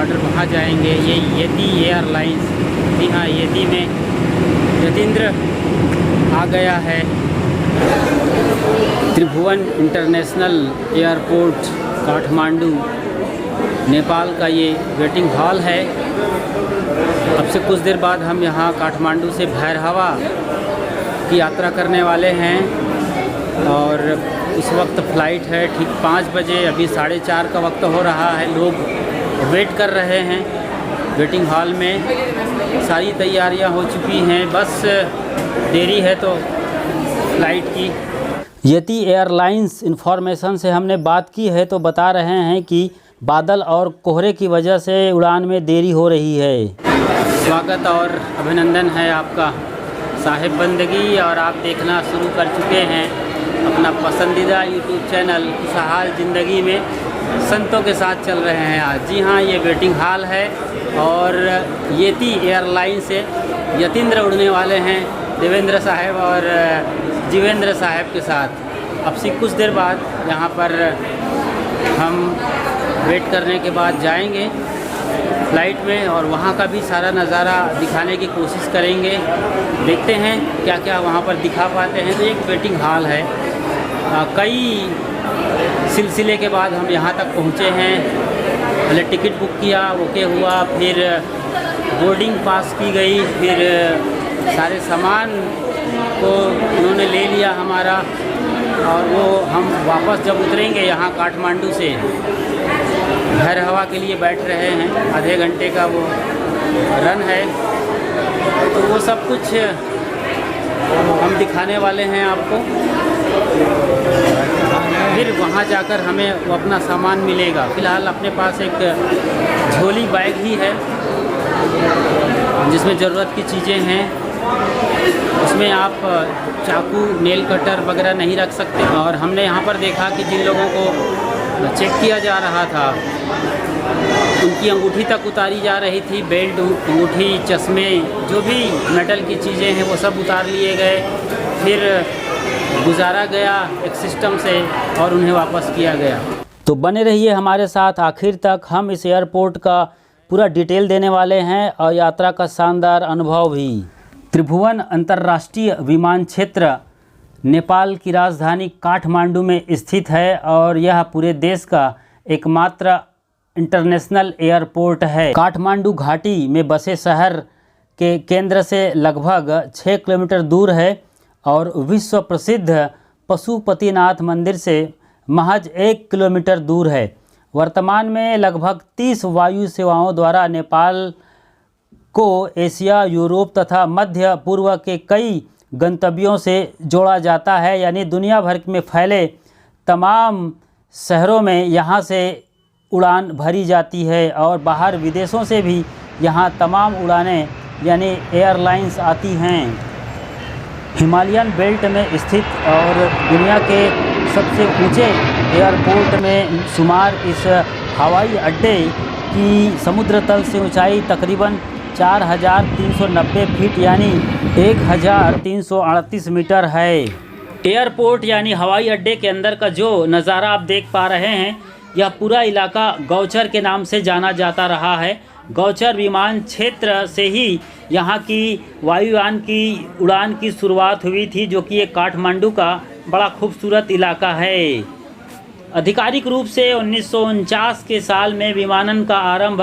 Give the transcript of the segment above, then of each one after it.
Border वहाँ जाएंगे। ये यति एयरलाइंस, जी हाँ, यति में यतीन्द्र आ गया है। त्रिभुवन इंटरनेशनल एयरपोर्ट काठमांडू नेपाल का ये वेटिंग हॉल है। अब से कुछ देर बाद हम यहाँ काठमांडू से भैरहवा की यात्रा करने वाले हैं और उस वक्त फ़्लाइट है ठीक 5 बजे। अभी 4:30 का वक्त हो रहा है। लोग वेट कर रहे हैं वेटिंग हॉल में। सारी तैयारियां हो चुकी हैं, बस देरी है तो फ़्लाइट की। यति एयरलाइंस इंफॉर्मेशन से हमने बात की है तो बता रहे हैं कि बादल और कोहरे की वजह से उड़ान में देरी हो रही है। स्वागत और अभिनंदन है आपका साहिब बंदगी, और आप देखना शुरू कर चुके हैं अपना पसंदीदा यूट्यूब चैनल खुशहाल ज़िंदगी में। संतों के साथ चल रहे हैं आज। जी हाँ, ये वेटिंग हॉल है और यति एयरलाइन से यतीन्द्र उड़ने वाले हैं देवेंद्र साहब और जीवेंद्र साहब के साथ। अब से कुछ देर बाद यहाँ पर हम वेट करने के बाद जाएंगे फ़्लाइट में और वहाँ का भी सारा नज़ारा दिखाने की कोशिश करेंगे। देखते हैं क्या क्या वहाँ पर दिखा पाते हैं। तो एक वेटिंग हॉल है। कई सिलसिले के बाद हम यहाँ तक पहुँचे हैं। पहले टिकट बुक किया, ओके हुआ, फिर बोर्डिंग पास की गई, फिर सारे सामान को उन्होंने ले लिया हमारा, और वो हम वापस जब उतरेंगे यहाँ काठमांडू से भैरहवा के लिए बैठ रहे हैं। आधे घंटे का वो रन है, तो वो सब कुछ हम दिखाने वाले हैं आपको। फिर वहाँ जाकर हमें वो अपना सामान मिलेगा। फ़िलहाल अपने पास एक झोली बैग ही है जिसमें ज़रूरत की चीज़ें हैं। उसमें आप चाकू, नेल कटर वगैरह नहीं रख सकते। और हमने यहाँ पर देखा कि जिन लोगों को चेक किया जा रहा था उनकी अंगूठी तक उतारी जा रही थी। बेल्ट, अंगूठी, चश्मे, जो भी मेटल की चीज़ें हैं वो सब उतार लिए गए। फिर गुजारा गया एक सिस्टम से और उन्हें वापस किया गया। तो बने रहिए हमारे साथ आखिर तक। हम इस एयरपोर्ट का पूरा डिटेल देने वाले हैं और यात्रा का शानदार अनुभव भी। त्रिभुवन अंतर्राष्ट्रीय विमान क्षेत्र नेपाल की राजधानी काठमांडू में स्थित है और यह पूरे देश का एकमात्र इंटरनेशनल एयरपोर्ट है। काठमांडू घाटी में बसे शहर के केंद्र से लगभग 6 किलोमीटर दूर है और विश्व प्रसिद्ध पशुपतिनाथ मंदिर से महज 1 किलोमीटर दूर है। वर्तमान में लगभग 30 वायु सेवाओं द्वारा नेपाल को एशिया, यूरोप तथा मध्य पूर्व के कई गंतव्यों से जोड़ा जाता है। यानी दुनिया भर में फैले तमाम शहरों में यहाँ से उड़ान भरी जाती है और बाहर विदेशों से भी यहाँ तमाम उड़ानें यानी एयरलाइंस आती हैं। हिमालयन बेल्ट में स्थित और दुनिया के सबसे ऊंचे एयरपोर्ट में शुमार इस हवाई अड्डे की समुद्र तल से ऊंचाई तकरीबन 4390 फीट यानी 1338 मीटर है। एयरपोर्ट यानी हवाई अड्डे के अंदर का जो नज़ारा आप देख पा रहे हैं, यह पूरा इलाका गौचर के नाम से जाना जाता रहा है। गौचर विमान क्षेत्र से ही यहाँ की वायुयान की उड़ान की शुरुआत हुई थी, जो कि एक काठमांडू का बड़ा खूबसूरत इलाका है। आधिकारिक रूप से 1949 के साल में विमानन का आरंभ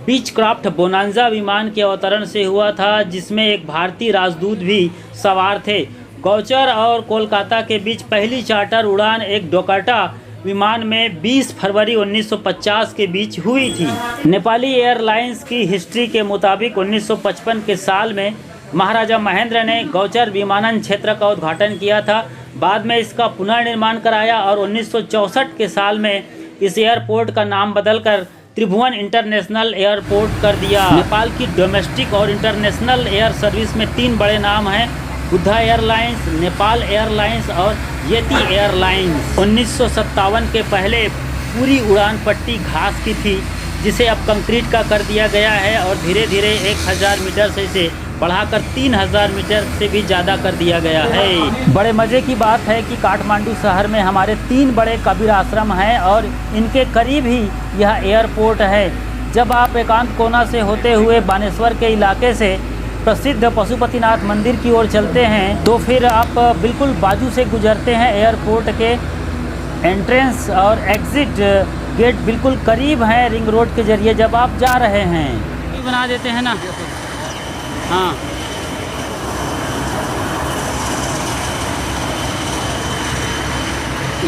बीचक्राफ्ट बोनांजा विमान के अवतरण से हुआ था, जिसमें एक भारतीय राजदूत भी सवार थे। गौचर और कोलकाता के बीच पहली चार्टर उड़ान एक डोकाटा विमान में 20 फरवरी 1950 के बीच हुई थी। नेपाली एयरलाइंस की हिस्ट्री के मुताबिक 1955 के साल में महाराजा महेंद्र ने गौचर विमानन क्षेत्र का उद्घाटन किया था। बाद में इसका पुनर्निर्माण कराया और 1964 के साल में इस एयरपोर्ट का नाम बदलकर त्रिभुवन इंटरनेशनल एयरपोर्ट कर दिया। नेपाल की डोमेस्टिक और इंटरनेशनल एयर सर्विस में 3 बड़े नाम हैं: बुद्धा एयरलाइंस, नेपाल एयरलाइंस और यति एयरलाइंस। 1957 के पहले पूरी उड़ान पट्टी घास की थी, जिसे अब कंक्रीट का कर दिया गया है और धीरे धीरे 1000 मीटर से इसे बढ़ाकर 3000 मीटर से भी ज़्यादा कर दिया गया है। बड़े मज़े की बात है कि काठमांडू शहर में हमारे 3 बड़े कबीर आश्रम हैं और इनके करीब ही यह एयरपोर्ट है। जब आप एकांत कोना से होते हुए बानेश्वर के इलाके से प्रसिद्ध पशुपतिनाथ मंदिर की ओर चलते हैं तो फिर आप बिल्कुल बाजू से गुजरते हैं। एयरपोर्ट के एंट्रेंस और एग्ज़िट गेट बिल्कुल करीब हैं रिंग रोड के ज़रिए जब आप जा रहे हैं। बना देते हैं ना। हाँ,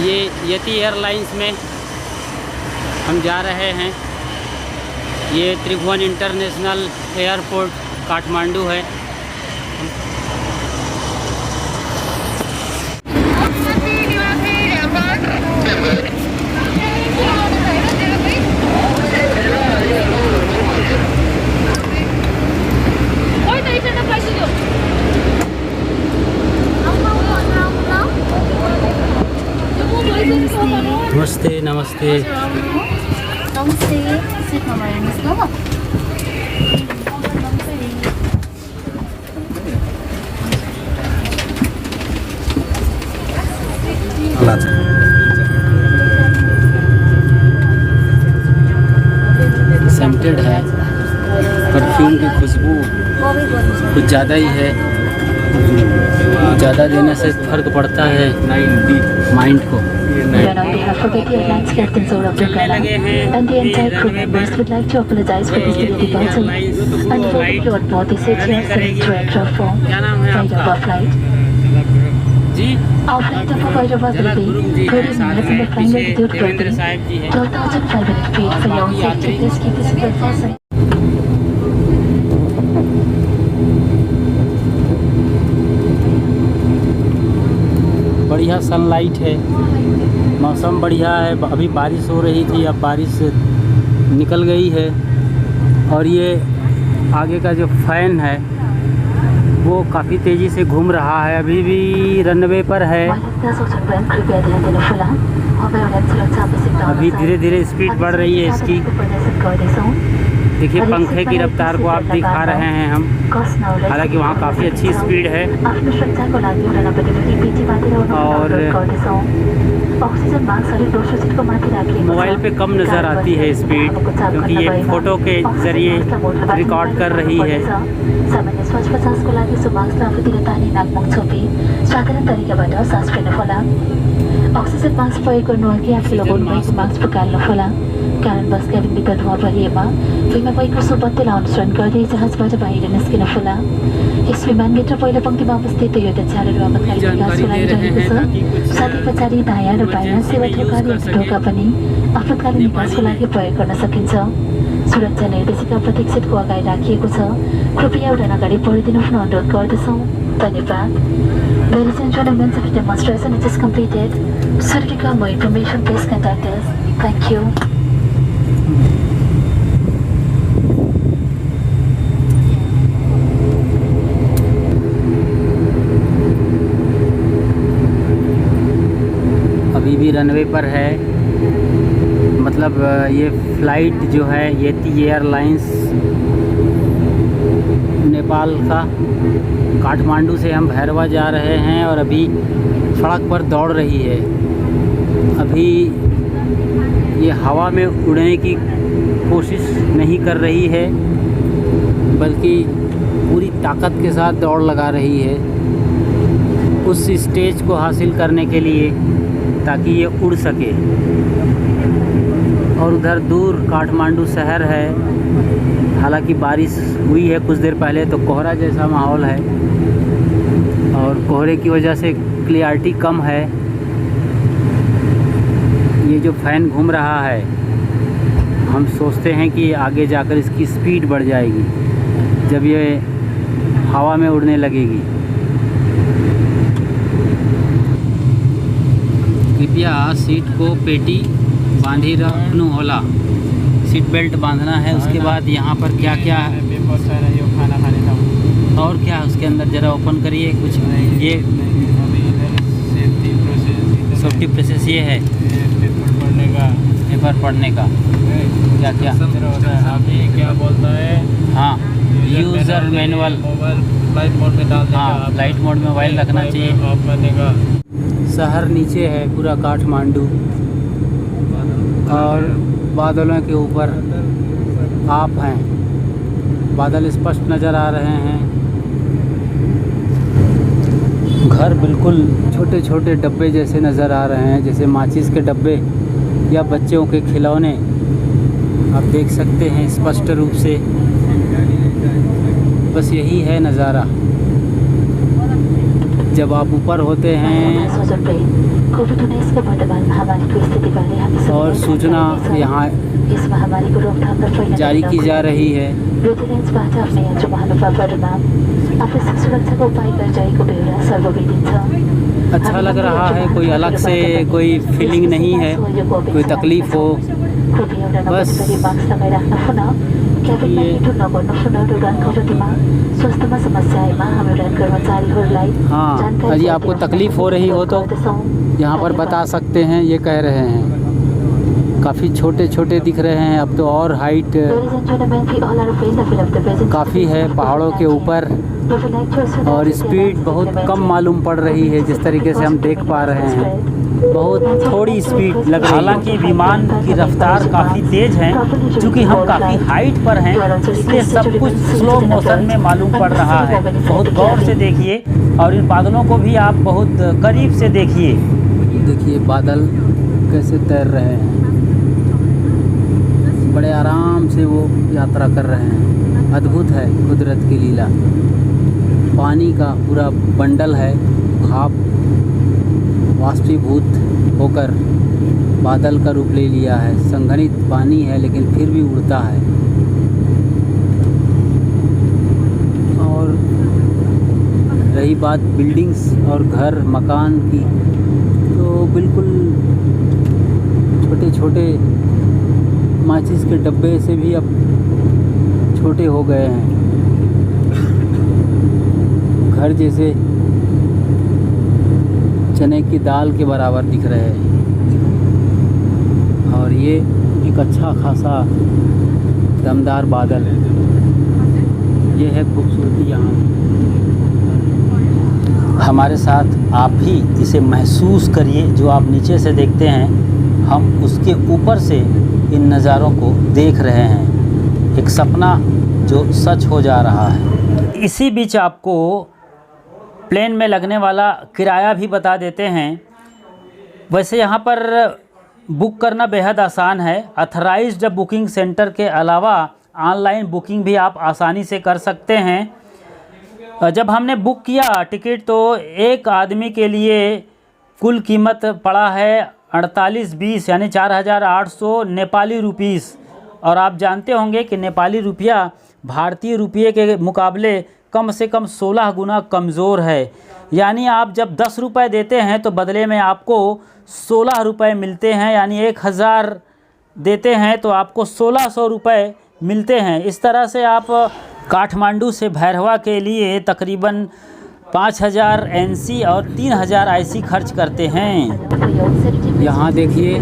ये यति एयरलाइंस में हम जा रहे हैं। ये त्रिभुवन इंटरनेशनल एयरपोर्ट काठमांडू है। नमस्ते नमस्ते सेंटेड है, परफ्यूम की खुशबू कुछ ज़्यादा ही है। ज़्यादा देने से फर्क पड़ता है माइंड को। On behalf of the Airlines Captain Saurabh Jagala and the entire crew members would like to apologize for this delay departure and for the plot board the CTR 7 from Hyderabad flight. Our flight of Hyderabad will be 30 minutes in the flying altitude will be 12,500 feet. For your own safety, please keep this belt fastened. बढ़िया sunlight है, मौसम बढ़िया है। अभी बारिश हो रही थी, अब बारिश निकल गई है। और ये आगे का जो फैन है वो काफ़ी तेज़ी से घूम रहा है, अभी भी रनवे पर है। अभी धीरे धीरे स्पीड बढ़ रही है इसकी। देखिए पंखे की रफ्तार को आप दिखा रहे हैं हम, हालांकि वहाँ काफ़ी अच्छी स्पीड है। और मोबाइल पे कम नज़र आती है स्पीड, क्योंकि ये फ़ोटो के ज़रिए रिकॉर्ड कर रही है। अक्सिजन मास्क प्रयोग गर्नुअघि आफूले लगाउनुभएको मास्क प्रकाल्नुहोला, कारण बस क्याबिनभित्र धुवा भरिएमा भुइँमा भएको सुबत्तीलाई अनुसरण गर्दै जहाजबाट बाहिर निस्किनुहोला। यस विमानभित्र पहिलो पङ्क्तिमा अवस्थित योद्धाचारहरू आपतकालीन विकासको लागि रहेको छ। साथै पछाडि दायाँ र बायाँ सेवा ढोका ढोका पनि आपतकालीन विकासको लागि प्रयोग गर्न सकिन्छ। सुरक्षा निर्देशिका प्रतीक्षितको अगाडि राखिएको छ, कृपया उडान अगाडि बढिदिनु हुन अनुरोध गर्दछौँ। धन्यवाद। Ladies and gentlemen, the demonstration is completed. Should you require more information, please contact us. Thank you. अभी भी रनवे पर है, मतलब ये फ़्लाइट जो है यति एयरलाइंस नेपाल का, काठमांडू से हम भैरवा जा रहे हैं और अभी सड़क पर दौड़ रही है। अभी ये हवा में उड़ने की कोशिश नहीं कर रही है, बल्कि पूरी ताकत के साथ दौड़ लगा रही है उस स्टेज को हासिल करने के लिए, ताकि ये उड़ सके। और उधर दूर काठमांडू शहर है, हालांकि बारिश हुई है कुछ देर पहले, तो कोहरा जैसा माहौल है और कोहरे की वजह से क्लियरिटी कम है। ये जो फ़ैन घूम रहा है, हम सोचते हैं कि आगे जाकर इसकी स्पीड बढ़ जाएगी जब ये हवा में उड़ने लगेगी। कृपया सीट को पेटी बांधी रखनु होला, सीट बेल्ट बांधना है। उसके बाद यहाँ पर क्या क्या खाना खाने का और क्या उसके अंदर ज़रा ओपन करिए कुछ। ये सेफ्टी प्रोसेस ये है, पेपर पढ़ने का क्या क्या अभी क्या बोलता है। हाँ, यूज़र मैनुअल फ्लाइट मोड में डाल देगा। हाँ, फ्लाइट मोड में मोबाइल रखना चाहिए। ऑफ करने का। शहर नीचे है पूरा काठमांडू और बादलों के ऊपर आप हैं। बादल स्पष्ट नज़र आ रहे हैं। घर बिल्कुल छोटे छोटे डब्बे जैसे नज़र आ रहे हैं, जैसे माचिस के डब्बे या बच्चों के खिलौने। आप देख सकते हैं स्पष्ट रूप से। बस यही है नज़ारा जब आप ऊपर होते हैं और सूचना यहाँ इस महामारी को रोकथाम र फैलन जारी की जा रही है। वेटल्यान्ड्सबाट आफ्नै यात्रा महानुभावहरूमा आफूसित सुरक्षाको उपाय गरिरहेको बेहोरा सर्वविदित छ। अच्छा लग रहा है, कोई अलग से कोई फीलिंग नहीं है, कोई तकलीफ़ हो। बस हाँ, यदि आपको तकलीफ़ हो रही हो तो यहाँ पर बता सकते हैं, ये कह रहे हैं। काफ़ी छोटे छोटे दिख रहे हैं अब तो, और हाइट काफ़ी है पहाड़ों के ऊपर, और स्पीड बहुत कम मालूम पड़ रही है जिस तरीके से हम देख पा रहे हैं। बहुत थोड़ी स्पीड लग रही है। हालांकि विमान की रफ्तार काफ़ी तेज़ है, क्योंकि हम काफ़ी हाइट पर हैं, इसलिए सब कुछ स्लो मोशन में मालूम पड़ रहा है। बहुत गौर से देखिए और इन बादलों को भी आप बहुत करीब से देखिए। देखिए बादल कैसे तैर रहे हैं, बड़े आराम से वो यात्रा कर रहे हैं। अद्भुत है कुदरत की लीला। पानी का पूरा बंडल है, भाप वाष्पीभूत होकर बादल का रूप ले लिया है। संघनित पानी है लेकिन फिर भी उड़ता है। और रही बात बिल्डिंग्स और घर मकान की, तो बिल्कुल छोटे छोटे माचिस के डब्बे से भी अब छोटे हो गए हैं। घर जैसे चने की दाल के बराबर दिख रहे हैं। और ये एक अच्छा खासा दमदार बादल, ये है खूबसूरती यहाँ। हमारे साथ आप भी इसे महसूस करिए। जो आप नीचे से देखते हैं, हम उसके ऊपर से इन नज़ारों को देख रहे हैं। एक सपना जो सच हो जा रहा है। इसी बीच आपको प्लेन में लगने वाला किराया भी बता देते हैं। वैसे यहाँ पर बुक करना बेहद आसान है। अथराइज्ड बुकिंग सेंटर के अलावा ऑनलाइन बुकिंग भी आप आसानी से कर सकते हैं। जब हमने बुक किया टिकट, तो एक आदमी के लिए कुल कीमत पड़ा है 4820 यानी 4800 नेपाली रुपीस। और आप जानते होंगे कि नेपाली रुपया भारतीय रुपये के मुकाबले कम से कम 16 गुना कमज़ोर है। यानी आप जब 10 रुपये देते हैं तो बदले में आपको 16 रुपये मिलते हैं, यानी 1000 देते हैं तो आपको 1600 रुपये मिलते हैं। इस तरह से आप काठमांडू से भैरवा के लिए तकरीबन 5000 NC और 3000 IC खर्च करते हैं। यहाँ देखिए,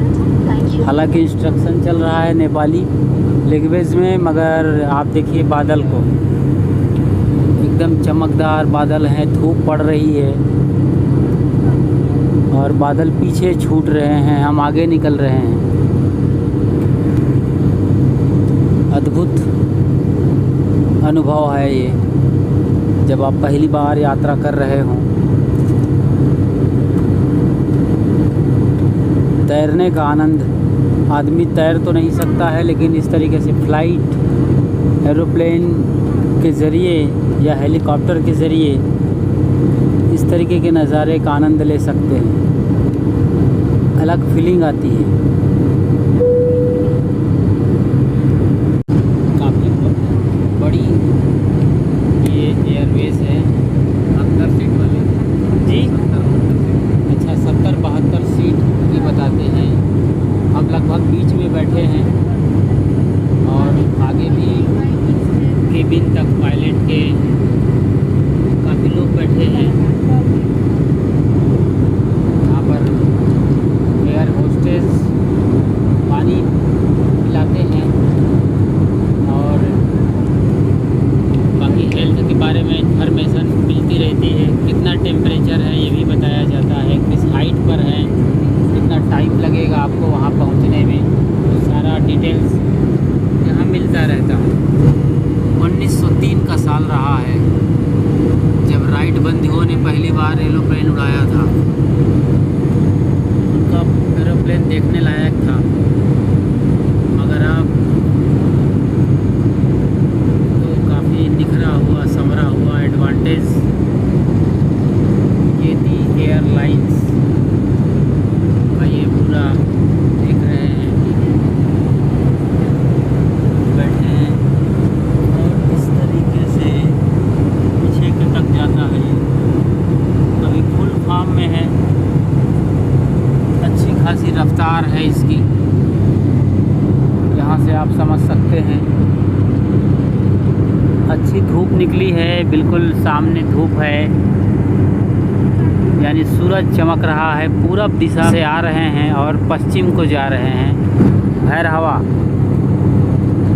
हालांकि इंस्ट्रक्शन चल रहा है नेपाली लैंग्वेज में, मगर आप देखिए बादल को, एकदम चमकदार बादल हैं। धूप पड़ रही है और बादल पीछे छूट रहे हैं, हम आगे निकल रहे हैं। अद्भुत अनुभव है ये, जब आप पहली बार यात्रा कर रहे हों। तैरने का आनंद, आदमी तैर तो नहीं सकता है, लेकिन इस तरीके से फ्लाइट एरोप्लेन के ज़रिए या हेलीकॉप्टर के ज़रिए इस तरीके के नज़ारे का आनंद ले सकते हैं। अलग फीलिंग आती है। काफ़ी बड़ी ये एयरवेज है। 70 सीट वाली जी, अच्छा 70-72 सीट की बताते हैं। हम लगभग बीच में बैठे हैं और आगे भी केबिन तक पायलट के काफ़ी लोग बैठे हैं। यहाँ पर एयर होस्टेस पानी पिलाते हैं और बाकी हेल्थ के बारे में इन्फॉर्मेशन मिलती रहती है। कितना टेम्परेचर है ये भी बताया जाता है, किस हाइट पर है, कितना टाइम लगेगा आपको वहाँ पहुँचने में, सारा डिटेल्स यहाँ मिलता देखता रहता हूँ। 1903 का साल रहा है जब राइट बंधुओं ने पहली बार एरोप्लेन उड़ाया था। उनका एरोप्लेन देखने लायक था, मगर अब तो काफ़ी निखरा हुआ, संवरा हुआ एडवांटेज येती एयरलाइंस का ये पूरा देख रहे हैं, बैठे हैं और इस तरीके से पीछे तक जाता है। ये अभी फुल फॉर्म में है, अच्छी खासी रफ्तार है इसकी, यहाँ से आप समझ सकते हैं। अच्छी धूप निकली है, बिल्कुल सामने धूप है, यानी सूरज चमक रहा है। पूरब दिशा से आ रहे हैं और पश्चिम को जा रहे हैं। भैरहवा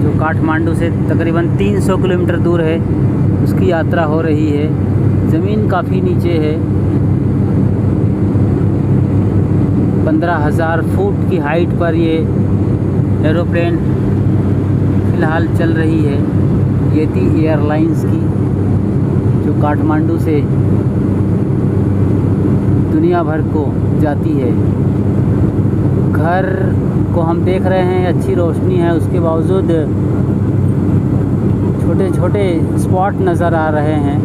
जो काठमांडू से तकरीबन 300 किलोमीटर दूर है, उसकी यात्रा हो रही है। ज़मीन काफ़ी नीचे है, 15,000 फुट की हाइट पर ये एरोप्लेन फ़िलहाल चल रही है, येती एयरलाइंस की, जो काठमांडू से दुनिया भर को जाती है। घर को हम देख रहे हैं, अच्छी रोशनी है, उसके बावजूद छोटे छोटे स्पॉट नज़र आ रहे हैं।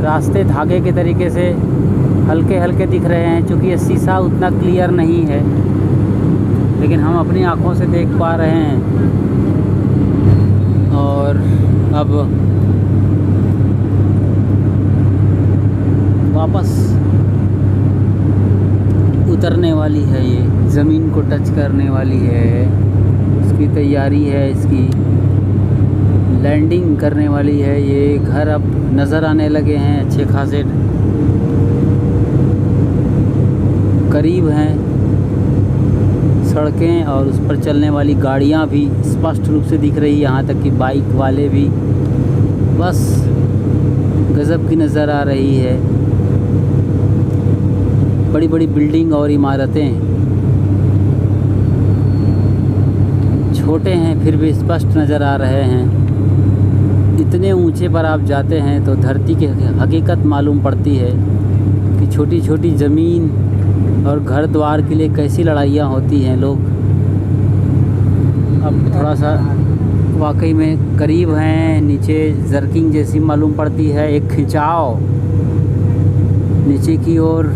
रास्ते धागे के तरीके से हल्के हल्के दिख रहे हैं, क्योंकि ये शीशा उतना क्लियर नहीं है, लेकिन हम अपनी आँखों से देख पा रहे हैं। और अब वापस उतरने वाली है, ये ज़मीन को टच करने वाली है, उसकी तैयारी है, इसकी लैंडिंग करने वाली है। ये घर अब नज़र आने लगे हैं, अच्छे खासे करीब हैं सड़कें, और उस पर चलने वाली गाड़ियां भी स्पष्ट रूप से दिख रही है, यहाँ तक कि बाइक वाले भी। बस गज़ब की नज़र आ रही है, बड़ी बड़ी बिल्डिंग और इमारतें, छोटे हैं फिर भी स्पष्ट नज़र आ रहे हैं। इतने ऊंचे पर आप जाते हैं तो धरती की हकीकत मालूम पड़ती है कि छोटी छोटी ज़मीन और घर द्वार के लिए कैसी लड़ाइयाँ होती हैं। लोग अब थोड़ा सा वाकई में करीब हैं, नीचे जर्किंग जैसी मालूम पड़ती है, एक खिंचाव नीचे की ओर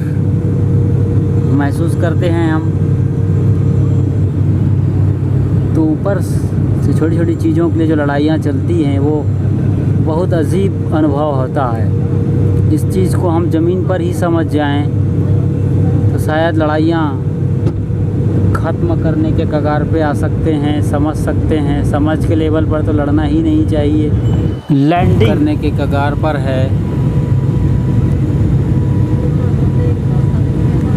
महसूस करते हैं हम। तो ऊपर से छोटी छोटी चीज़ों के लिए जो लड़ाइयाँ चलती हैं, वो बहुत अजीब अनुभव होता है। इस चीज़ को हम ज़मीन पर ही समझ जाएं तो शायद लड़ाइयाँ ख़त्म करने के कगार पे आ सकते हैं, समझ सकते हैं। समझ के लेवल पर तो लड़ना ही नहीं चाहिए, लैंडिंग करने के कगार पर है।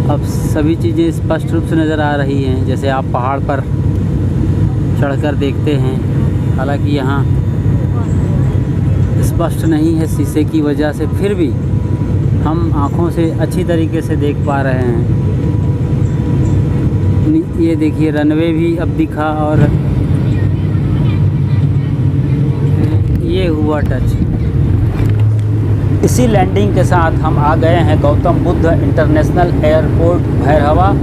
अब सभी चीज़ें स्पष्ट रूप से नज़र आ रही हैं, जैसे आप पहाड़ पर चढ़कर देखते हैं। हालांकि यहाँ स्पष्ट नहीं है शीशे की वजह से, फिर भी हम आँखों से अच्छी तरीके से देख पा रहे हैं। ये देखिए रनवे भी अब दिखा, और ये हुआ टच। इसी लैंडिंग के साथ हम आ गए हैं गौतम बुद्ध इंटरनेशनल एयरपोर्ट भैरहवा।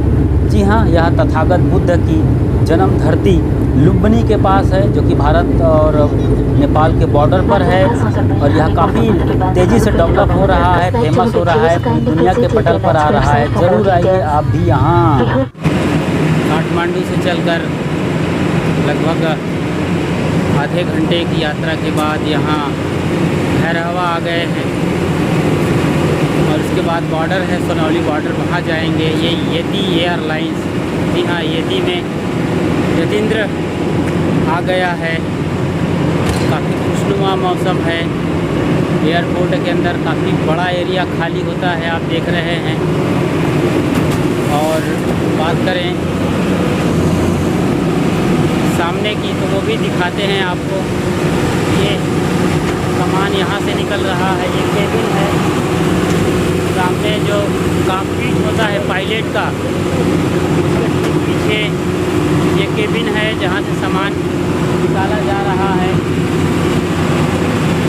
जी हाँ, यह तथागत बुद्ध की जन्म धरती लुम्बिनी के पास है, जो कि भारत और नेपाल के बॉर्डर पर है, और यह काफ़ी तेज़ी से डेवलप हो रहा है, फेमस हो रहा है, पूरी दुनिया के पटल पर आ रहा है। ज़रूर आइए आप भी यहाँ। काठमांडू से चलकर लगभग आधे घंटे की यात्रा के बाद यहाँ भैरहवा आ गए हैं, और उसके बाद बॉर्डर है, सोनौली बॉर्डर, वहाँ जाएंगे। ये येती एयरलाइंस, जी हाँ, येती में यतीन्द्र आ गया है। काफ़ी खुशनुमा मौसम है। एयरपोर्ट के अंदर काफ़ी बड़ा एरिया खाली होता है, आप देख रहे हैं। और बात करें सामने की, तो वो भी दिखाते हैं आपको। ये सामान यहाँ से निकल रहा है, ये केबिन है। सामने जो कॉकपिट होता है पायलट का, उसके ठीक पीछे ये केबिन है, जहाँ से सामान निकाला जा रहा है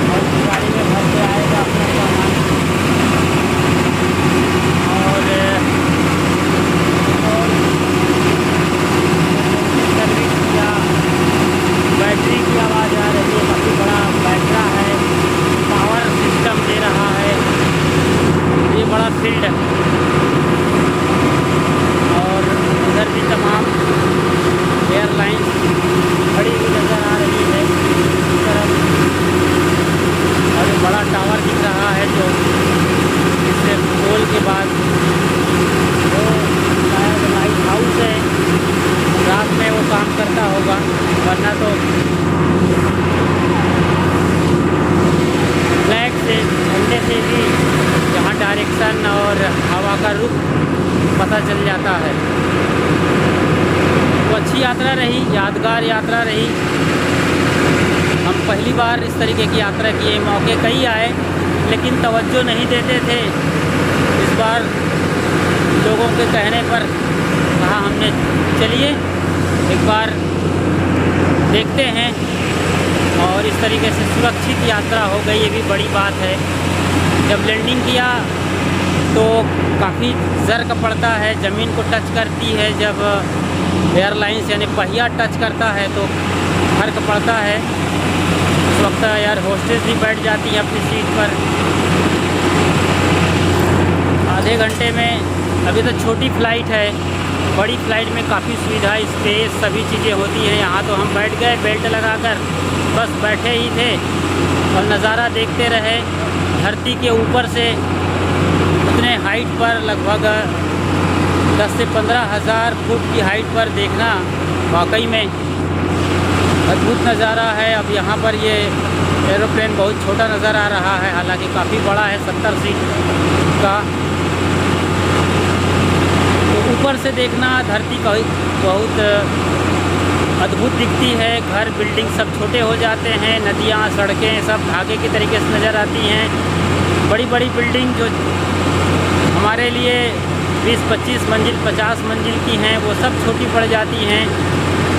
और इस गाड़ी में भर के आएगा अपना सामान। और सर्विस या बैटरी की आवाज़ आ रही है, काफ़ी बड़ा बैटरा है, पावर सिस्टम दे रहा है, ये बड़ा फील्ड है। और उधर भी तमाम एयरलाइंस खड़ी हुई नज़र आ रही है इस तरफ। और एक बड़ा टावर दिख रहा है जो इससे पोल के बाद वो शायद लाइट हाउस है, रात में वो काम करता होगा, वरना तो फ्लैग से झंडे से भी यहाँ डायरेक्शन और हवा का रुख पता चल जाता है। तो अच्छी यात्रा रही, यादगार यात्रा रही। हम पहली बार इस तरीके की यात्रा किए, मौके कई आए लेकिन तवज्जो नहीं देते थे। इस बार लोगों के कहने पर कहा हमने चलिए एक बार देखते हैं, और इस तरीके से सुरक्षित यात्रा हो गई, ये भी बड़ी बात है। जब लैंडिंग किया तो काफ़ी ज़र्क पड़ता है, ज़मीन को टच करती है, जब एयरलाइंस यानी पहिया टच करता है तो फर्क पड़ता है। उस वक्त यार होस्टेस भी बैठ जाती है अपनी सीट पर। आधे घंटे में, अभी तो छोटी फ़्लाइट है, बड़ी फ़्लाइट में काफ़ी सुविधा, स्पेस, सभी चीज़ें होती हैं। यहाँ तो हम बैठ गए बेल्ट लगाकर, बस बैठे ही थे और नज़ारा देखते रहे। धरती के ऊपर से उतने हाइट पर, लगभग 10 से 15 हज़ार फुट की हाइट पर देखना वाकई में अद्भुत नज़ारा है। अब यहाँ पर ये एरोप्लेन बहुत छोटा नज़र आ रहा है, हालांकि काफ़ी बड़ा है, 70 सीट का। तो ऊपर से देखना धरती का बहुत अद्भुत दिखती है। घर, बिल्डिंग सब छोटे हो जाते हैं, नदियाँ, सड़कें सब धागे की तरीके से नज़र आती हैं। बड़ी बड़ी बिल्डिंग जो हमारे लिए 20-25 मंजिल, 50 मंजिल की हैं, वो सब छोटी पड़ जाती हैं।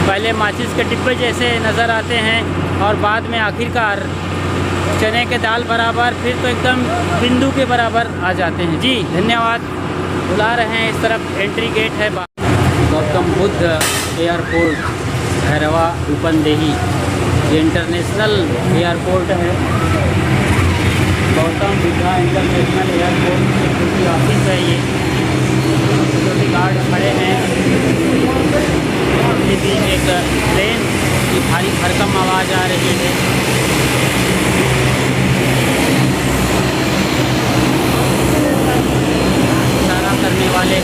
पहले माचिस के डिब्बे जैसे नज़र आते हैं और बाद में आखिरकार चने के दाल बराबर, फिर तो एकदम बिंदु के बराबर आ जाते हैं। जी धन्यवाद। बुला रहे हैं, इस तरफ एंट्री गेट है। गौतम बुद्ध एयरपोर्ट भैरवा रूपंदेही, ये इंटरनेशनल एयरपोर्ट है। Gautam Buddha international airport security office है ये। सिक्योरिटी गार्ड खड़े हैं। इसके बीच एक ट्रेन की भारी भरकम आवाज़ आ रही है। इशारा करने वाले।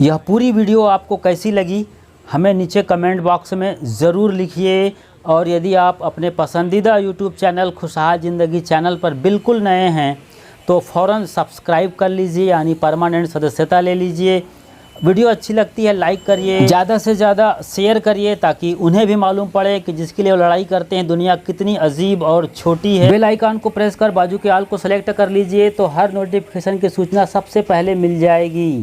यह पूरी वीडियो आपको कैसी लगी हमें नीचे कमेंट बॉक्स में ज़रूर लिखिए। और यदि आप अपने पसंदीदा YouTube चैनल खुशहाल ज़िंदगी चैनल पर बिल्कुल नए हैं तो फ़ौरन सब्सक्राइब कर लीजिए, यानी परमानेंट सदस्यता ले लीजिए। वीडियो अच्छी लगती है लाइक करिए, ज़्यादा से ज़्यादा शेयर करिए, ताकि उन्हें भी मालूम पड़े कि जिसके लिए वो लड़ाई करते हैं दुनिया कितनी अजीब और छोटी है। बेल आइकन को प्रेस कर बाजू के ऑल को सेलेक्ट कर लीजिए, तो हर नोटिफिकेशन की सूचना सबसे पहले मिल जाएगी।